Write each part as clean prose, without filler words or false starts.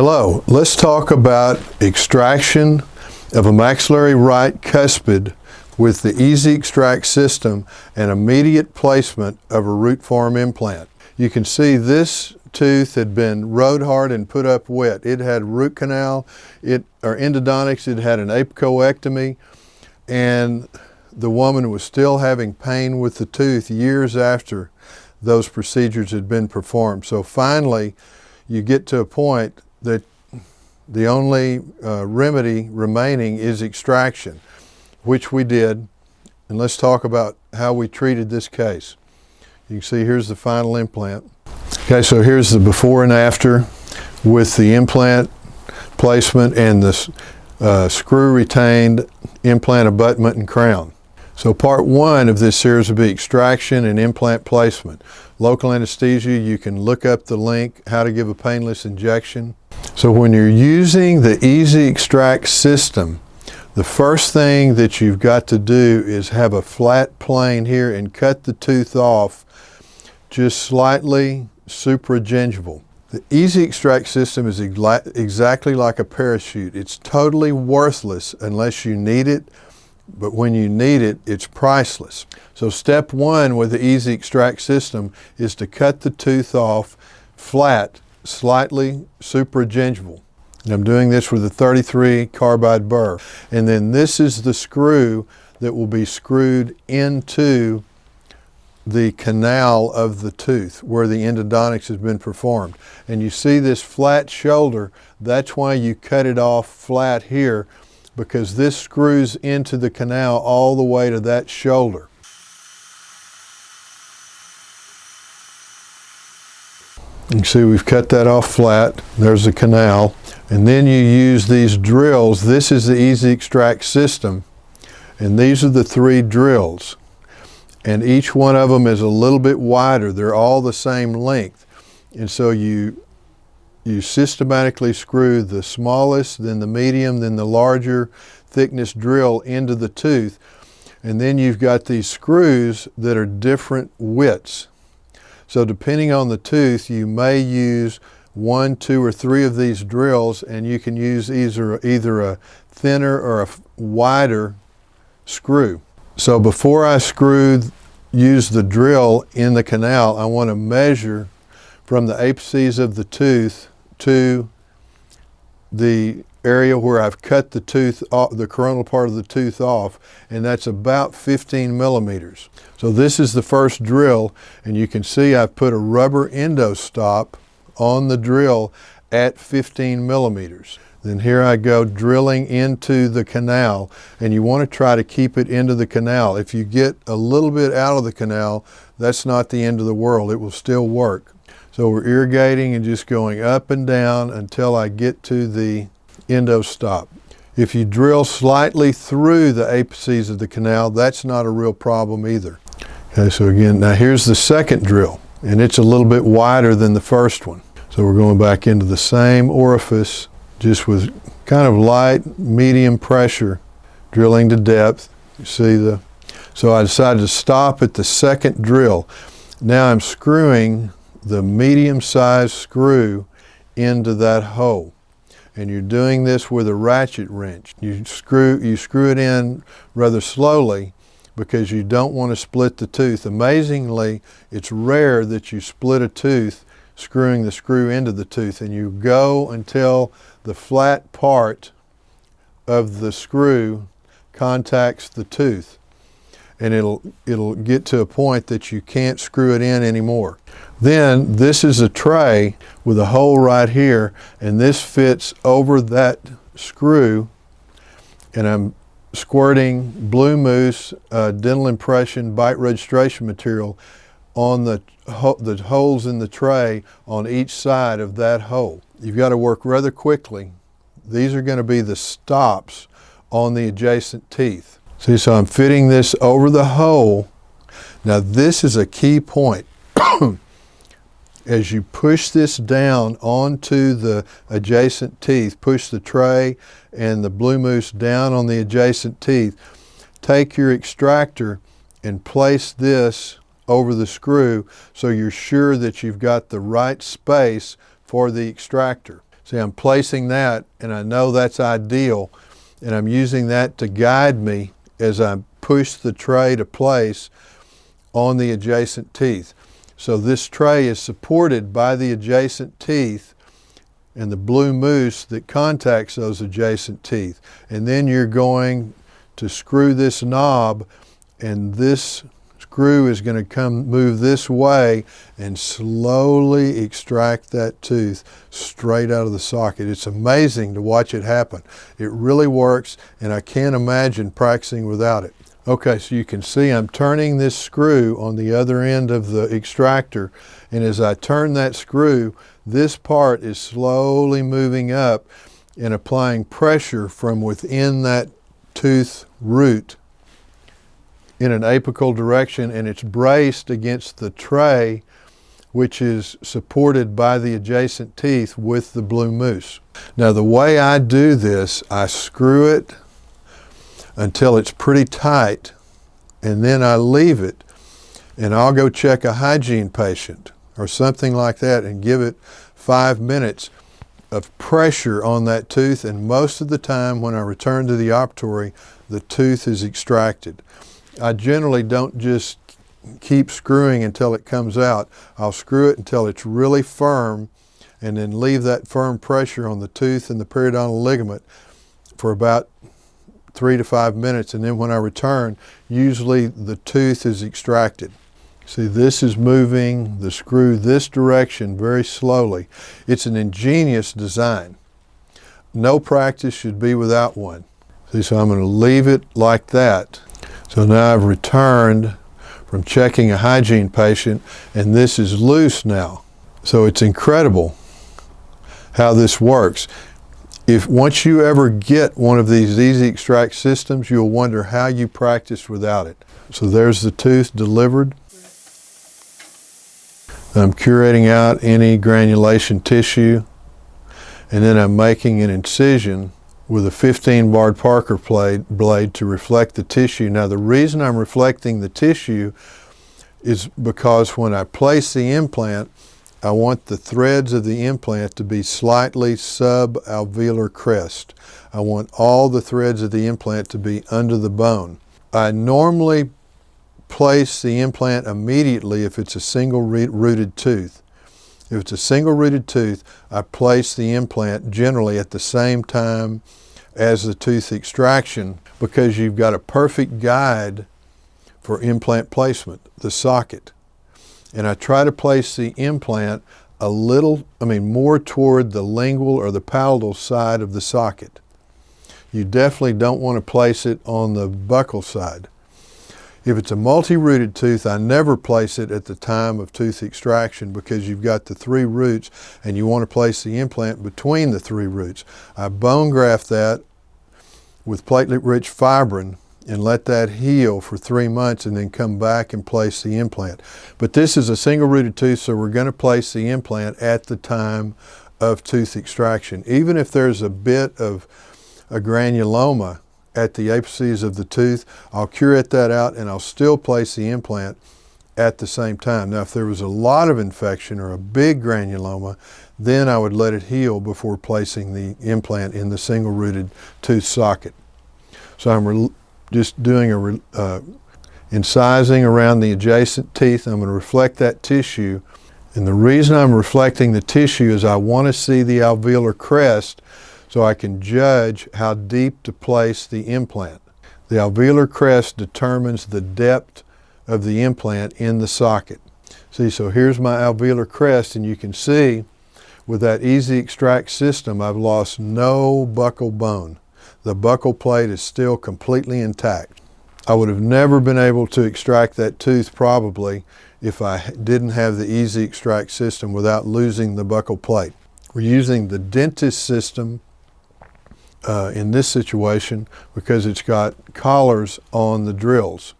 Hello, let's talk about extraction of a maxillary right cuspid with the Easy Extract system and immediate placement of a root form implant. You can see tooth had been rode hard and put up wet. It had root canal, or endodontics, it had an apicoectomy, and the woman was still having pain with the tooth years after those procedures had been performed. So finally, you get to a point that the only remedy remaining is extraction, which we did. And let's talk about how we treated this case. You can see here's the final implant. Okay, so here's the before and after with the implant placement and the screw retained implant abutment and crown. So part one of this series will be extraction and implant placement. Local anesthesia, you can look up the link, how to give a painless injection. So when you're using the Easy Extract system, the first thing that you've got to do is have a flat plane here and cut the tooth off just slightly supragingival. The Easy Extract system is exactly like a parachute. It's totally worthless unless you need it, but when you need it, it's priceless. So step one with the Easy Extract system is to cut the tooth off flat, slightly supragingival. And I'm doing this with a 33 carbide burr. And then this is the screw that will be screwed into the canal of the tooth where the endodontics has been performed. And you see this flat shoulder, that's why you cut it off flat here, because this screws into the canal all the way to that shoulder. You can see we've cut that off flat. There's the canal. And then you use these drills. This is the Easy Extract system. And these are the 3 drills. And each one of them is a little bit wider. They're all the same length. And so you systematically screw the smallest, then the medium, then the larger thickness drill into the tooth. And then you've got these screws that are different widths. So depending on the tooth, you may use 1, 2, or 3 of these drills, and you can use either a thinner or a wider screw. So before I use the drill in the canal, I want to measure from the apices of the tooth to the area where I've cut the tooth off, the coronal part of the tooth off, and that's about 15 millimeters. So this is the first drill, and you can see I've put a rubber endo stop on the drill at 15 millimeters. Then here I go drilling into the canal, and you want to try to keep it into the canal. If you get a little bit out of the canal, that's not the end of the world. It will still work. So we're irrigating and just going up and down until I get to the endo stop. If you drill slightly through the apices of the canal, that's not a real problem either. Okay, so again, now here's the second drill, and it's a little bit wider than the first one. So we're going back into the same orifice, just with kind of light, medium pressure, drilling to depth. You see so I decided to stop at the second drill. Now I'm screwing the medium-sized screw into that hole. And you're doing this with a ratchet wrench. You screw it in rather slowly because you don't want to split the tooth. Amazingly, it's rare that you split a tooth screwing the screw into the tooth, and you go until the flat part of the screw contacts the tooth, and it'll get to a point that you can't screw it in anymore. Then this is a tray with a hole right here, and this fits over that screw, and I'm squirting Blue Moose dental impression bite registration material on the holes in the tray on each side of that hole. You've got to work rather quickly. These are going to be the stops on the adjacent teeth. See, so I'm fitting this over the hole. Now this is a key point. As you push this down onto the adjacent teeth, push the tray and the Blue Moose down on the adjacent teeth, take your extractor and place this over the screw so you're sure that you've got the right space for the extractor. See, I'm placing that, and I know that's ideal, and I'm using that to guide me as I push the tray to place on the adjacent teeth. So this tray is supported by the adjacent teeth and the blue mousse that contacts those adjacent teeth. And then you're going to screw this knob, and this screw is going to move this way and slowly extract that tooth straight out of the socket. It's amazing to watch it happen. It really works, and I can't imagine practicing without it. Okay, so you can see I'm turning this screw on the other end of the extractor, and as I turn that screw, this part is slowly moving up and applying pressure from within that tooth root in an apical direction, and it's braced against the tray, which is supported by the adjacent teeth with the blue mousse. Now the way I do this, I screw it until it's pretty tight, and then I leave it, and I'll go check a hygiene patient or something like that and give it 5 minutes of pressure on that tooth, and most of the time when I return to the operatory, the tooth is extracted. I generally don't just keep screwing until it comes out. I'll screw it until it's really firm, and then leave that firm pressure on the tooth and the periodontal ligament for about 3 to 5 minutes, and then when I return, usually the tooth is extracted. See, this is moving the screw this direction very slowly. It's an ingenious design. No practice should be without one. See, so I'm going to leave it like that. So now I've returned from checking a hygiene patient, and this is loose now. So it's incredible how this works. Once you ever get one of these easy extract systems, you'll wonder how you practiced without it. So there's the tooth delivered. I'm curating out any granulation tissue, and then I'm making an incision with a 15 barred Parker blade to reflect the tissue. Now the reason I'm reflecting the tissue is because when I place the implant, I want the threads of the implant to be slightly subalveolar crest. I want all the threads of the implant to be under the bone. I normally place the implant immediately if it's a single rooted tooth. If it's a single rooted tooth, I place the implant generally at the same time as the tooth extraction, because you've got a perfect guide for implant placement, the socket. And I try to place the implant more toward the lingual or the palatal side of the socket. You definitely don't want to place it on the buccal side. If it's a multi-rooted tooth, I never place it at the time of tooth extraction, because you've got the 3 roots and you want to place the implant between the 3 roots. I bone graft that with platelet-rich fibrin and let that heal for 3 months, and then come back and place the implant. But this is a single rooted tooth, so we're going to place the implant at the time of tooth extraction. Even if there's a bit of a granuloma at the apices of the tooth, I'll curate that out and I'll still place the implant at the same time. Now if there was a lot of infection or a big granuloma, then I would let it heal before placing the implant in the single rooted tooth socket. So I'm just doing a incising around the adjacent teeth. I'm going to reflect that tissue, and the reason I'm reflecting the tissue is I want to see the alveolar crest so I can judge how deep to place the implant. The alveolar crest determines the depth of the implant in the socket. See, so here's my alveolar crest, and you can see with that easy extract system I've lost no buccal bone. The buccal plate is still completely intact. I would have never been able to extract that tooth probably if I didn't have the easy extract system without losing the buccal plate. We're using the dentist system in this situation because it's got collars on the drills.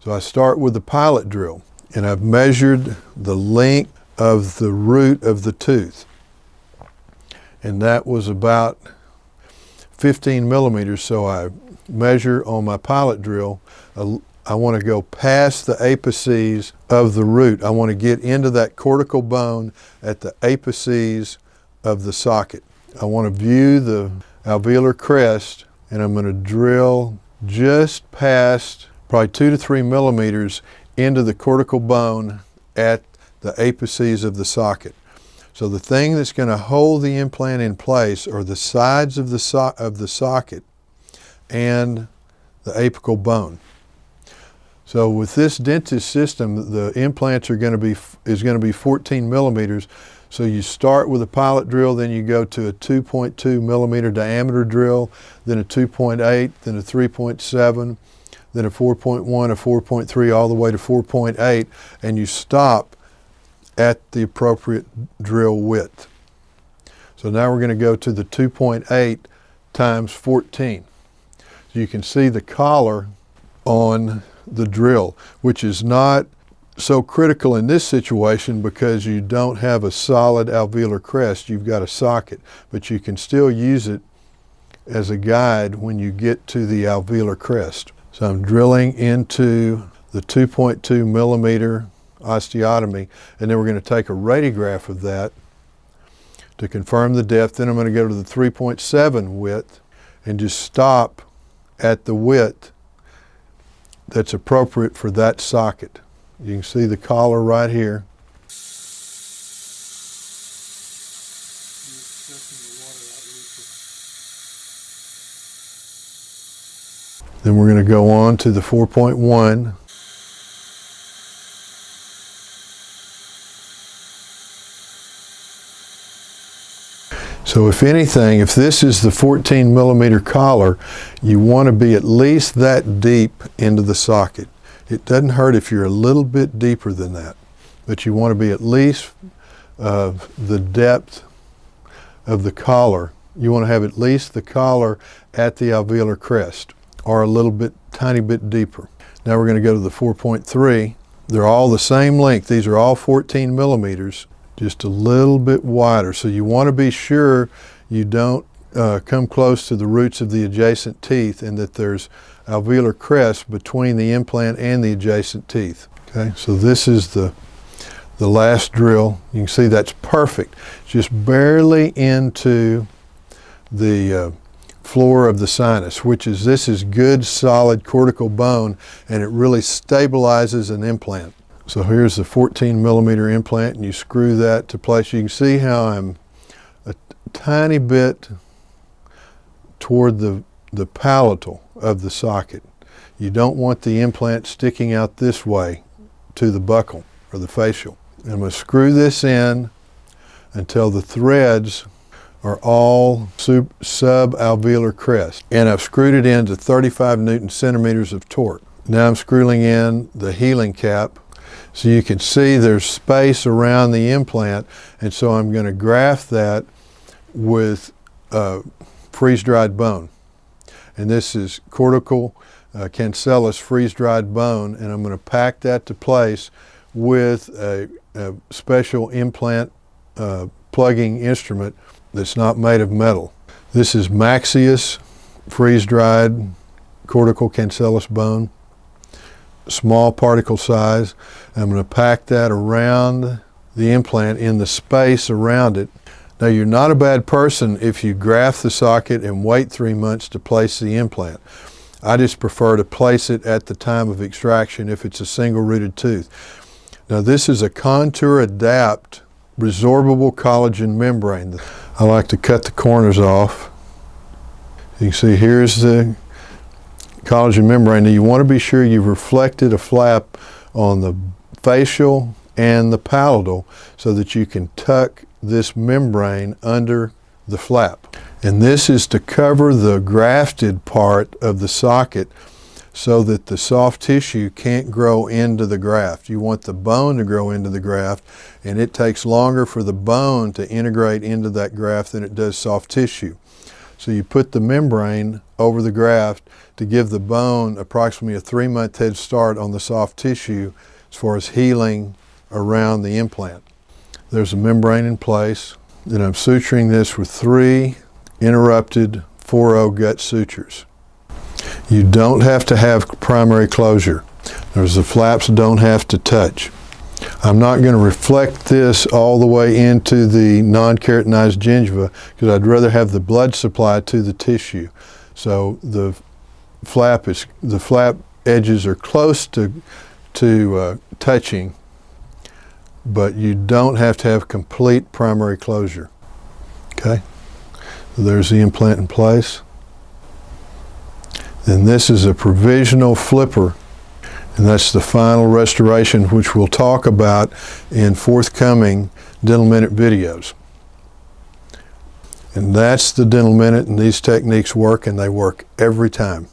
So I start with the pilot drill, and I've measured the length of the root of the tooth, and that was about 15 millimeters. So I measure on my pilot drill. I want to go past the apices of the root. I want to get into that cortical bone at the apices of the socket. I want to view the alveolar crest, and I'm going to drill just past probably 2 to 3 millimeters into the cortical bone at the apices of the socket. So the thing that's going to hold the implant in place are the sides of the socket and the apical bone. So with this dentist system, the implants are going to be 14 millimeters. So you start with a pilot drill, then you go to a 2.2 millimeter diameter drill, then a 2.8, then a 3.7, then a 4.1, a 4.3, all the way to 4.8, and you stop at the appropriate drill width. So now we're going to go to the 2.8 times 14. So you can see the collar on the drill, which is not so critical in this situation because you don't have a solid alveolar crest. You've got a socket, but you can still use it as a guide when you get to the alveolar crest. So I'm drilling into the 2.2 millimeter osteotomy, and then we're going to take a radiograph of that to confirm the depth. Then I'm going to go to the 3.7 width and just stop at the width that's appropriate for that socket. You can see the collar right here. Then we're going to go on to the 4.1. So if anything, if this is the 14 millimeter collar, you want to be at least that deep into the socket. It doesn't hurt if you're a little bit deeper than that, but you want to be at least the depth of the collar. You want to have at least the collar at the alveolar crest, or a little bit, tiny bit deeper. Now we're going to go to the 4.3. They're all the same length. These are all 14 millimeters, just a little bit wider. So you want to be sure you don't come close to the roots of the adjacent teeth and that there's alveolar crest between the implant and the adjacent teeth. Okay, so this is the last drill. You can see that's perfect. Just barely into the floor of the sinus, this is good solid cortical bone, and it really stabilizes an implant. So here's the 14 millimeter implant, and you screw that to place. You can see how I'm a tiny bit toward the palatal of the socket. You don't want the implant sticking out this way to the buccal or the facial. I'm going to screw this in until the threads are all subalveolar crest. And I've screwed it into 35 Newton centimeters of torque. Now I'm screwing in the healing cap. So you can see there's space around the implant, and so I'm going to graft that with freeze-dried bone. And this is cortical cancellous freeze-dried bone, and I'm going to pack that to place with a special implant plugging instrument that's not made of metal. This is Maxius freeze-dried cortical cancellous bone, small particle size. I'm going to pack that around the implant in the space around it. Now, you're not a bad person if you graft the socket and wait 3 months to place the implant. I just prefer to place it at the time of extraction if it's a single-rooted tooth. Now, this is a Contour Adapt resorbable collagen membrane. I like to cut the corners off. You can see here's the collagen membrane. Now, you want to be sure you've reflected a flap on the facial and the palatal so that you can tuck this membrane under the flap. And this is to cover the grafted part of the socket so that the soft tissue can't grow into the graft. You want the bone to grow into the graft, and it takes longer for the bone to integrate into that graft than it does soft tissue. So you put the membrane over the graft to give the bone approximately a 3-month head start on the soft tissue as far as healing around the implant. There's a membrane in place. Then I'm suturing this with 3 interrupted 4-0 gut sutures. You don't have to have primary closure. The flaps don't have to touch. I'm not going to reflect this all the way into the non-keratinized gingiva because I'd rather have the blood supply to the tissue. So the flap edges are close to touching, but you don't have to have complete primary closure. Okay, so there's the implant in place. Then this is a provisional flipper, and that's the final restoration, which we'll talk about in forthcoming Dental Minute videos. And that's the Dental Minute, and these techniques work, and they work every time.